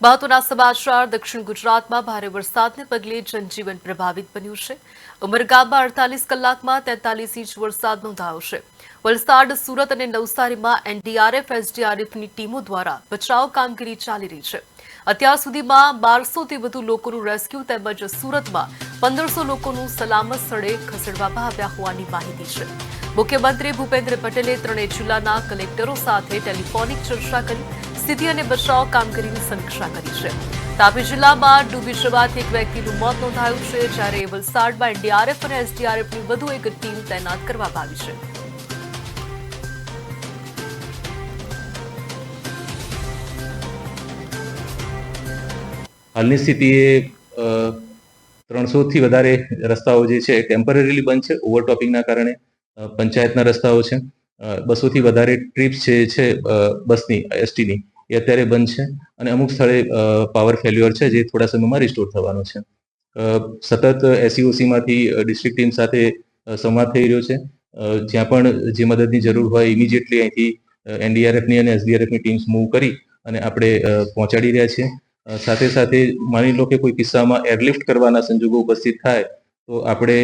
મહત્વના સમાચાર દક્ષિણ ગુજરાતમાં ભારે વરસાદને પગલે જનજીવન પ્રભાવિત બન્યું છે। ઉમરગામમાં 48 કલાકમાં 43 ઇંચ વરસાદ નોંધાયો છે। વલસાડ, સુરત અને નવસારીમાં એનડીઆરએફ, એસડીઆરએફની ટીમો દ્વારા બચાવ કામગીરી ચાલી રહી છે। અત્યાર સુધીમાં 1200થી વધુ લોકોનું રેસ્ક્યુ તેમજ સુરતમાં 1500 લોકોનું સલામત સ્થળે ખસેડવામાં આવ્યા હોવાની માહિતી છે। મુખ્યમંત્રી ભૂપેન્દ્ર પટેલે ત્રણેય જિલ્લાના કલેક્ટરો સાથે ટેલિફોનિક ચર્ચા કરી સ્થિતિ અને બચાવ કામગીરીની સમીક્ષા કરી છે। તાપી જિલ્લામાં ડૂબી જવાથી એક વ્યક્તિનું મોત નોંધાયું છે, જ્યારે વલસાડમાં એનડીઆરએફ અને એસડીઆરએફની વધુ એક ટીમ તૈનાત કરવામાં આવી છે। હાલની સ્થિતિએ 300થી વધારે રસ્તાઓ જે છે ટેમ્પરરીલી બંધ છે ઓવરટોપિંગના કારણે। પંચાયતના રસ્તાઓ છે, 200થી વધારે ટ્રીપ્સ જે છે બસની એસટીની એ અત્યારે બંધ છે અને અમુક સ્થળે પાવર ફેલ્યુઅર છે જે થોડા સમયમાં રિસ્ટોર થવાનો છે। સતત એસઈઓસીમાંથી ડિસ્ટ્રિક્ટ ટીમ સાથે સંવાદ થઈ રહ્યો છે। જ્યાં પણ જે મદદની જરૂર હોય ઇમિડિયેટલી અહીંથી એનડીઆરએફની અને એસડીઆરએફની ટીમ્સ મૂવ કરી અને આપણે પહોંચાડી રહ્યા છીએ। સાથે સાથે માની લો કે કોઈ કિસ્સામાં એરલિફ્ટ કરવાના સંજોગો ઉપસ્થિત થાય તો આપણે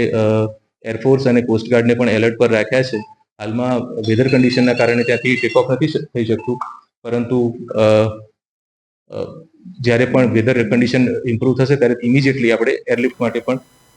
એરફોર્સ અને કોસ્ટગાર્ડને પણ એલર્ટ પર રાખ્યા છે। હાલમાં વેધર કન્ડિશનના કારણે ત્યાંથી ટેક ઓફ નથી થઈ શકતું, પરંતુ જ્યારે પણ વેધર કન્ડિશન ઇમ્પ્રૂવ થશે ત્યારે ઇમિડિયેટલી આપણે એરલિફ્ટ માટે પણ